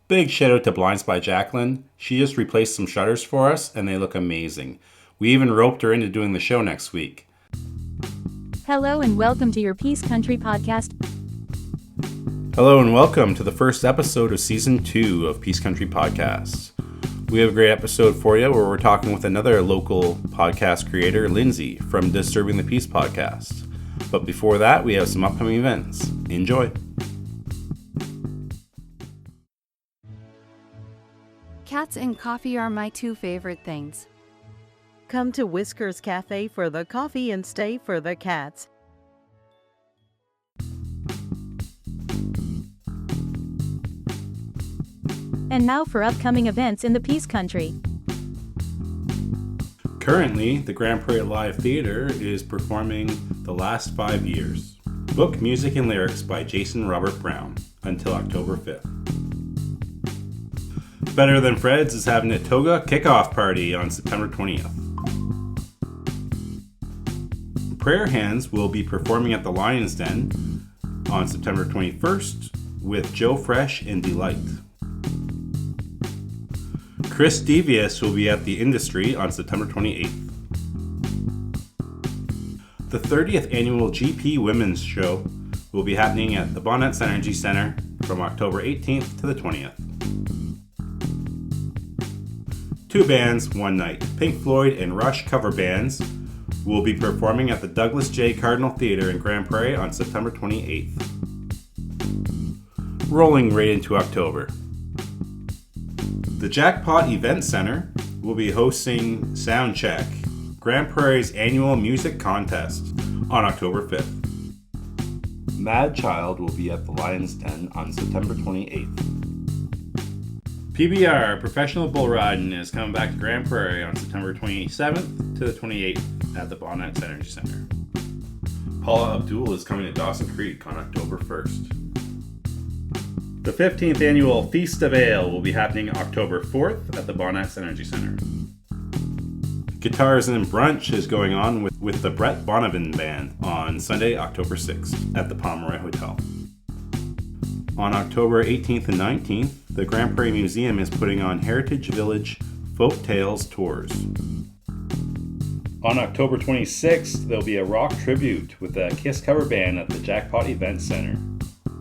Big shout out to Blinds by Jacqueline. She just replaced some shutters for us and they look amazing. We even roped her into doing the show next week. Hello and welcome to your Peace Country podcast. Hello and welcome to the first episode of Season 2 of Peace Country Podcasts. We have a great episode for you where we're talking with another local podcast creator, Lindsay, from Disturbing the Peace podcast. But before that, we have some upcoming events. Enjoy! Cats and coffee are my two favorite things. Come to Whiskers Cafe for the coffee and stay for the cats. And now for upcoming events in the Peace Country. Currently, the Grand Prairie Live Theatre is performing The Last 5 Years. Book music and lyrics by Jason Robert Brown until October 5th. Better Than Fred's is having a Toga kickoff party on September 20th. Prayer Hands will be performing at the Lion's Den on September 21st with Joe Fresh and Delight. Chris Devious will be at the Industry on September 28th. The 30th annual GP Women's Show will be happening at the Bonnets Energy Center from October 18th to the 20th. Two bands, one night. Pink Floyd and Rush cover bands will be performing at the Douglas J. Cardinal Theatre in Grand Prairie on September 28th. Rolling right into October. The Jackpot Event Center will be hosting Soundcheck, Grand Prairie's annual music contest, on October 5th. Mad Child will be at the Lion's Den on September 28th. PBR, Professional Bull Riding, is coming back to Grand Prairie on September 27th to the 28th at the Bonnets Energy Center. Paula Abdul is coming to Dawson Creek on October 1st. The 15th annual Feast of Ale will be happening October 4th at the Bonnets Energy Center. Guitars and Brunch is going on with the Brett Bonavin Band on Sunday, October 6th at the Pomeroy Hotel. On October 18th and 19th, the Grand Prairie Museum is putting on Heritage Village Folk Tales Tours. On October 26th, there'll be a rock tribute with a Kiss cover band at the Jackpot Event Center.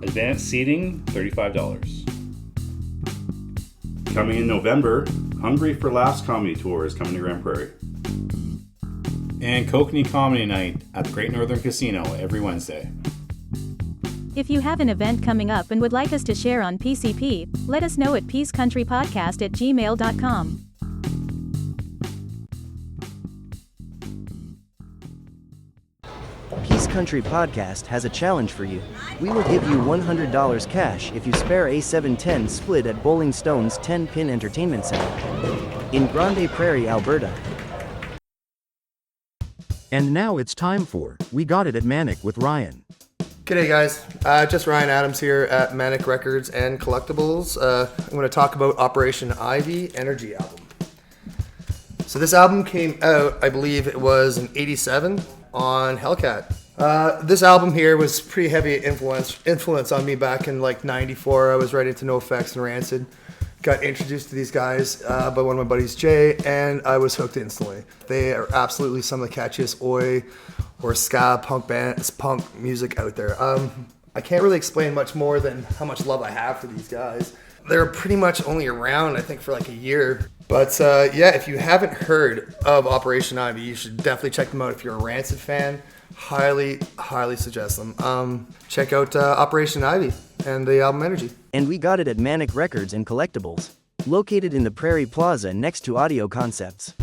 Advanced seating, $35. Coming in November, Hungry for Laughs Comedy Tour is coming to Grand Prairie. And Kokanee Comedy Night at the Great Northern Casino every Wednesday. If you have an event coming up and would like us to share on PcP, let us know at peacecountrypodcast@gmail.com. Peace Country Podcast has a challenge for you. We will give you $100 cash if you spare a 7-10 split at Bowling Stone's 10-Pin Entertainment Center in Grande Prairie, Alberta. And now it's time for We Got It at Manic with Ryan. G'day guys, just Ryan Adams here at Manic Records and Collectibles. I'm going to talk about Operation Ivy Energy album. So this album came out, I believe it was in '87 on Hellcat. This album here was pretty heavy influence on me back in like '94. I was right into NoFX and Rancid. Got introduced to these guys by one of my buddies, Jay, and I was hooked instantly. They are absolutely some of the catchiest oi or ska punk music out there. I can't really explain much more than how much love I have for these guys. They're pretty much only around, I think, for like a year. But yeah, if you haven't heard of Operation Ivy, you should definitely check them out. If you're a Rancid fan, highly suggest them. Check out Operation Ivy and the album Energy. And we got it at Manic Records and Collectibles, located in the Prairie Plaza next to Audio Concepts.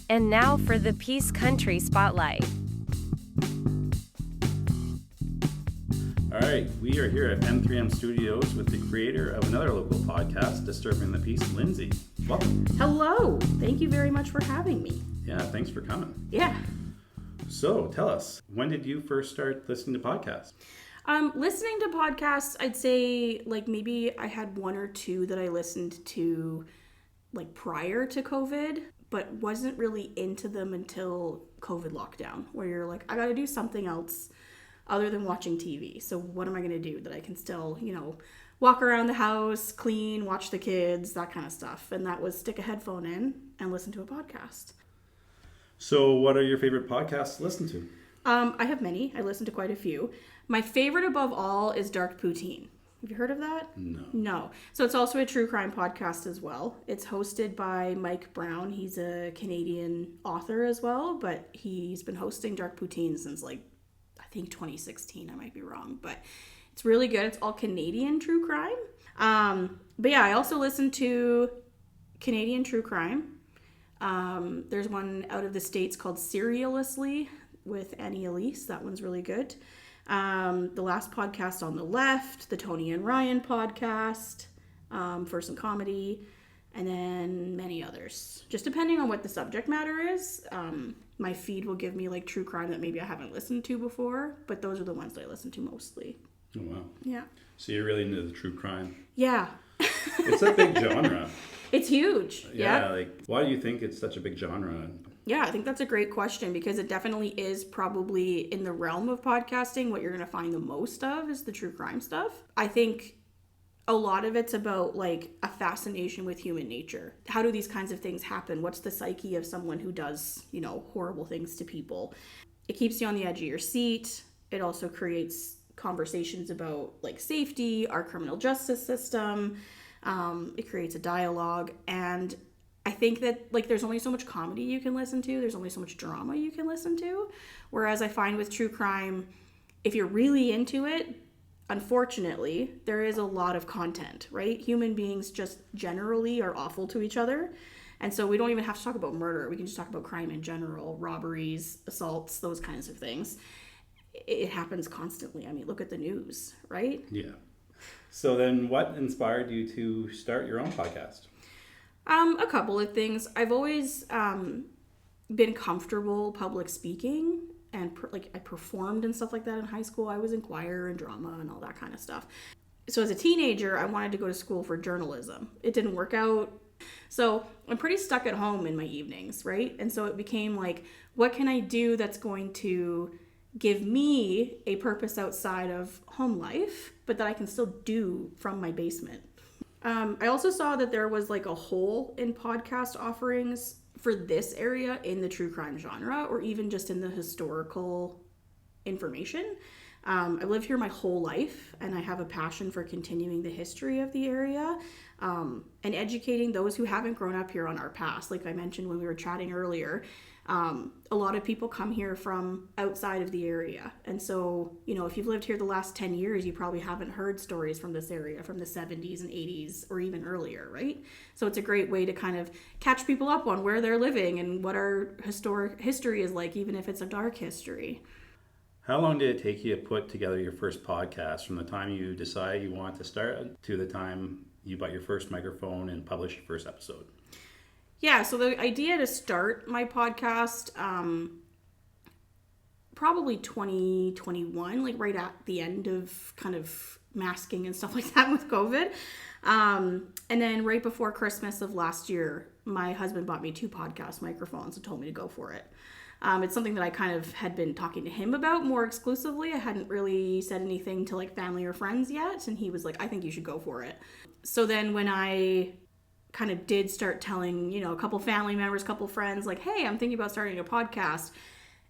And now for the Peace Country Spotlight. Alright, we are here at M3M Studios with the creator of another local podcast, Disturbing the Peace, Lindsay. Welcome. Hello. Thank you very much for having me. Yeah, thanks for coming. Yeah. So, tell us, when did you first start listening to podcasts? Listening to podcasts, I'd say like maybe I had one or two that I listened to like prior to COVID, but wasn't really into them until COVID lockdown, where you're like, I gotta do something else. other than watching TV. So what am I going to do that I can still, walk around the house, clean, watch the kids, that kind of stuff. And that was stick a headphone in and listen to a podcast. So what are your favorite podcasts to listen to? I have many. I listen to quite a few. My favorite above all is Dark Poutine. Have you heard of that? No. So it's also a true crime podcast as well. It's hosted by Mike Brown. He's a Canadian author as well, but he's been hosting Dark Poutine since I think 2016. I might be wrong, but it's really good. It's all Canadian true crime. But yeah, I also listen to Canadian true crime. There's one out of the States called Serialously with Annie Elise. That one's really good. The Last Podcast on the Left, the Tony and Ryan podcast, for some comedy, and then many others. Just depending on what the subject matter is, my feed will give me true crime that maybe I haven't listened to before, but those are the ones that I listen to mostly. Oh, wow. Yeah. So you're really into the true crime. Yeah. It's a big genre. It's huge. Yeah. Why do you think it's such a big genre? Yeah, I think that's a great question because it definitely is probably in the realm of podcasting. What you're going to find the most of is the true crime stuff. I think a lot of it's about a fascination with human nature. How do these kinds of things happen? What's the psyche of someone who does, horrible things to people? It keeps you on the edge of your seat. It also creates conversations about safety, our criminal justice system. It creates a dialogue, and I think that there's only so much comedy you can listen to. There's only so much drama you can listen to. Whereas I find with true crime, if you're really into it, unfortunately, there is a lot of content, right? Human beings just generally are awful to each other. And so we don't even have to talk about murder. We can just talk about crime in general, robberies, assaults, those kinds of things. It happens constantly. I mean, look at the news, right? Yeah. So then what inspired you to start your own podcast? A couple of things. I've always been comfortable public speaking, and I performed and stuff like that in high school. I was in choir and drama and all that kind of stuff. So as a teenager, I wanted to go to school for journalism. It didn't work out. So I'm pretty stuck at home in my evenings, right? And so it became what can I do that's going to give me a purpose outside of home life, but that I can still do from my basement? I also saw that there was a hole in podcast offerings for this area in the true crime genre, or even just in the historical information. I've lived here my whole life, and I have a passion for continuing the history of the area, and educating those who haven't grown up here on our past. Like I mentioned when we were chatting earlier, a lot of people come here from outside of the area. And so, if you've lived here the last 10 years, you probably haven't heard stories from this area from the 70s and 80s or even earlier, right? So it's a great way to kind of catch people up on where they're living and what our history is like, even if it's a dark history. How long did it take you to put together your first podcast, from the time you decided you wanted to start to the time you bought your first microphone and published your first episode? Yeah, so the idea to start my podcast, probably 2021, right at the end of kind of masking and stuff like that with COVID. And then right before Christmas of last year, my husband bought me 2 podcast microphones and told me to go for it. It's something that I kind of had been talking to him about more exclusively. I hadn't really said anything to family or friends yet. And he was like, I think you should go for it. So then when I kind of did start telling, a couple family members, couple friends, hey, I'm thinking about starting a podcast,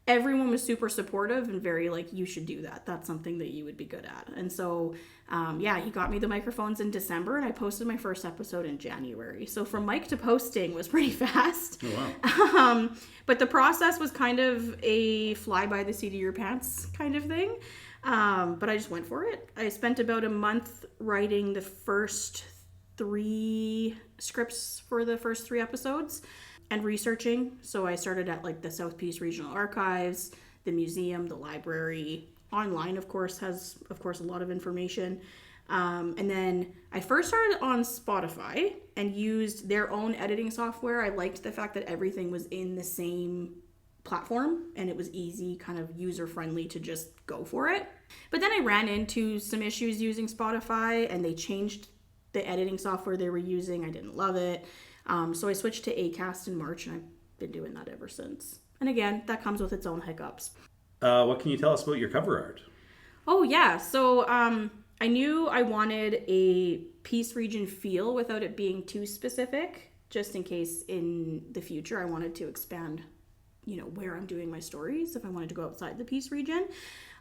everyone was super supportive and very you should do that. That's something that you would be good at. And so, he got me the microphones in December, and I posted my first episode in January. So from mic to posting was pretty fast. Oh, wow. But the process was kind of a fly by the seat of your pants kind of thing. But I just went for it. I spent about a month writing the first 3 scripts for the first 3 episodes and researching. So I started at the South Peace Regional Archives, the museum, the library. Online, of course, has a lot of information. And then I first started on Spotify and used their own editing software. I liked the fact that everything was in the same platform and it was easy, kind of user-friendly to just go for it. But then I ran into some issues using Spotify, and they changed the editing software they were using. I didn't love it. So I switched to Acast in March, and I've been doing that ever since. And again, that comes with its own hiccups. What can you tell us about your cover art? Oh, yeah. So I knew I wanted a Peace region feel without it being too specific, just in case in the future I wanted to expand, where I'm doing my stories, if I wanted to go outside the Peace region.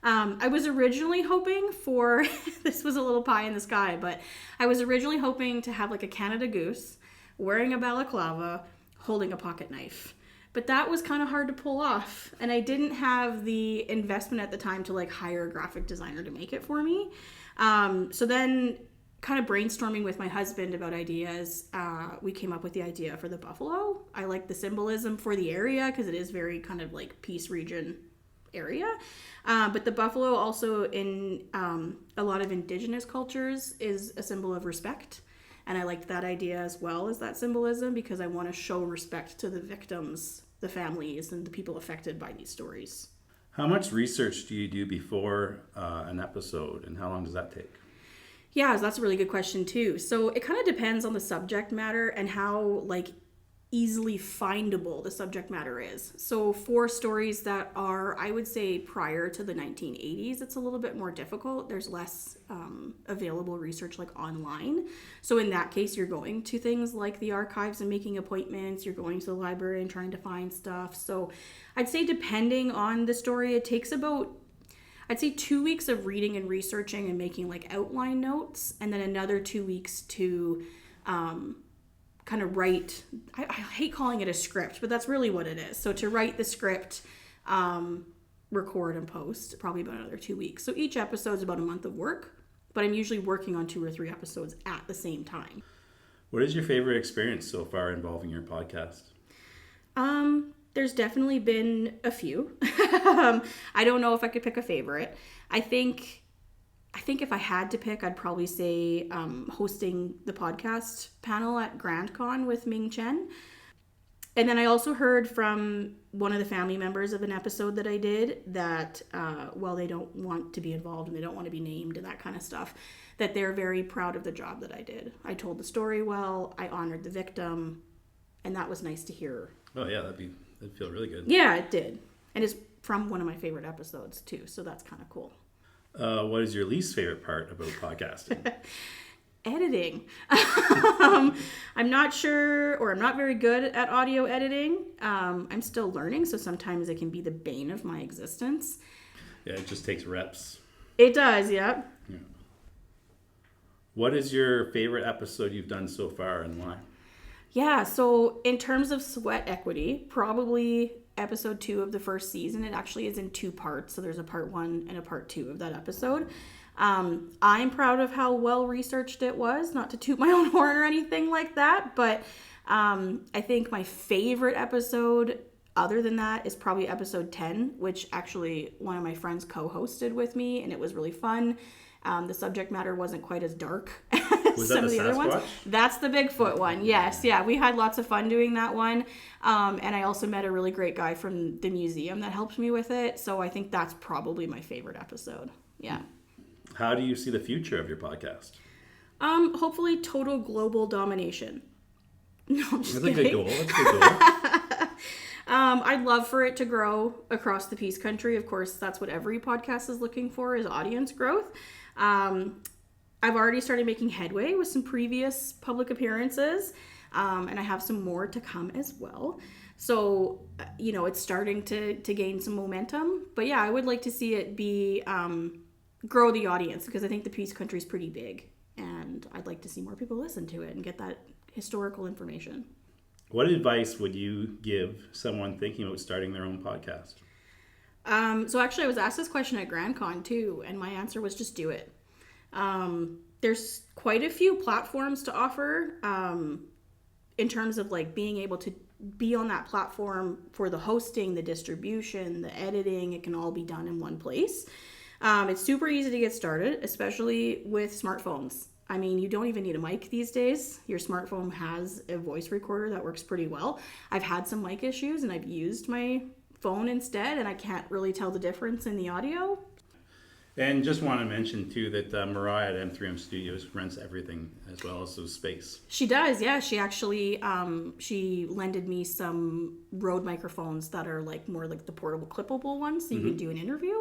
I was originally hoping for, this was a little pie in the sky, but I was originally hoping to have like a Canada Goose, wearing a balaclava, holding a pocket knife. But that was kind of hard to pull off, and I didn't have the investment at the time to like hire a graphic designer to make it for me. So then, kind of brainstorming with my husband about ideas, we came up with the idea for the buffalo. I like the symbolism for the area because it is very kind of like Peace region area. But the buffalo also in a lot of indigenous cultures is a symbol of respect. And I liked that idea as well as that symbolism because I want to show respect to the victims, the families, and the people affected by these stories. How much research do you do before an episode, and how long does that take? Yeah, that's a really good question too. So it kind of depends on the subject matter and how easily findable the subject matter is. So for stories that are, I would say, prior to the 1980s, it's a little bit more difficult. There's less available research online. So in that case, you're going to things like the archives and making appointments. You're going to the library and trying to find stuff. So I'd say depending on the story, it takes about, I'd say 2 weeks of reading and researching and making outline notes, and then another 2 weeks to kind of write. I hate calling it a script, but that's really what it is. So to write the script, record and post, probably about another 2 weeks. So each episode is about a month of work, but I'm usually working on 2 or 3 episodes at the same time. What is your favorite experience so far involving your podcast? There's definitely been a few. I don't know if I could pick a favorite. I think if I had to pick, I'd probably say hosting the podcast panel at GrandCon with Ming Chen. And then I also heard from one of the family members of an episode that I did that while they don't want to be involved and they don't want to be named and that kind of stuff, that they're very proud of the job that I did. I told the story well, I honored the victim, and that was nice to hear. Oh yeah, that'd feel really good. Yeah, it did. And it's from one of my favorite episodes too, so that's kind of cool. What is your least favorite part about podcasting? Editing. I'm not sure, or I'm not very good at audio editing. I'm still learning, so sometimes it can be the bane of my existence. Yeah, it just takes reps. It does, yeah. What is your favorite episode you've done so far, and why? Yeah, so in terms of sweat equity, probably episode 2 of the first season. It actually is in 2 parts, so there's a part 1 and a part 2 of that episode. I'm proud of how well researched it was, not to toot my own horn or anything like that, but I think my favorite episode other than that is probably episode 10, which actually one of my friends co-hosted with me, and it was really fun. The subject matter wasn't quite as dark as some of the other ones. That's the Bigfoot one. Yes. Yeah. We had lots of fun doing that one. And I also met a really great guy from the museum that helped me with it. So I think that's probably my favorite episode. Yeah. How do you see the future of your podcast? Hopefully total global domination. No, I'm just kidding. That's a good goal. That's a good goal. I'd love for it to grow across the Peace Country. Of course, that's what every podcast is looking for, is audience growth. I've already started making headway with some previous public appearances, and I have some more to come as well. So, it's starting to gain some momentum. But yeah, I would like to see it be grow the audience, because I think the Peace Country is pretty big, and I'd like to see more people listen to it and get that historical information. What advice would you give someone thinking about starting their own podcast? So actually I was asked this question at GrandCon too, and my answer was just do it. There's quite a few platforms to offer in terms of being able to be on that platform for the hosting, the distribution, the editing. It can all be done in one place. It's super easy to get started, especially with smartphones. I mean, you don't even need a mic these days. Your smartphone has a voice recorder that works pretty well. I've had some mic issues and I've used my phone instead, and I can't really tell the difference in the audio. And just want to mention too that Mariah at M3M Studios rents everything as well as the space. She does, yeah. She actually she lended me some Rode microphones that are more like the portable clippable ones, so you can do an interview.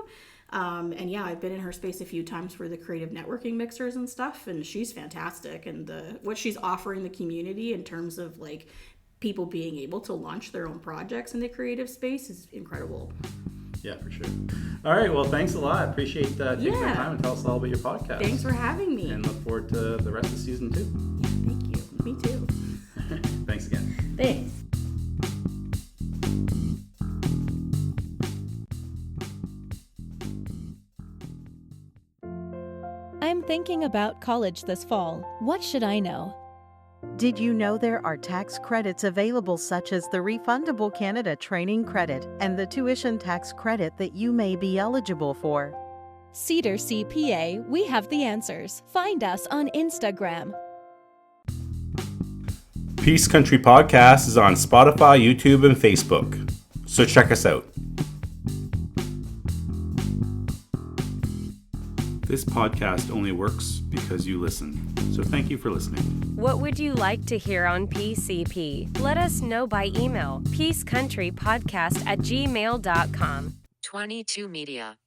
And yeah, I've been in her space a few times for the creative networking mixers and stuff, and she's fantastic. And what she's offering the community in terms of like people being able to launch their own projects in the creative space is incredible. Yeah, for sure. All right. Well, thanks a lot. Appreciate taking the time and tell us all about your podcast. Thanks for having me. And look forward to the rest of season 2. Yeah, thank you. Me too. Thanks again. Thanks. I'm thinking about college this fall. What should I know? Did you know there are tax credits available such as the Refundable Canada Training Credit and the Tuition Tax Credit that you may be eligible for? Cedar CPA, we have the answers. Find us on Instagram. Peace Country Podcast is on Spotify, YouTube, and Facebook. So check us out. This podcast only works because you listen. So thank you for listening. What would you like to hear on PCP? Let us know by email, peacecountrypodcast@gmail.com. 22 Media.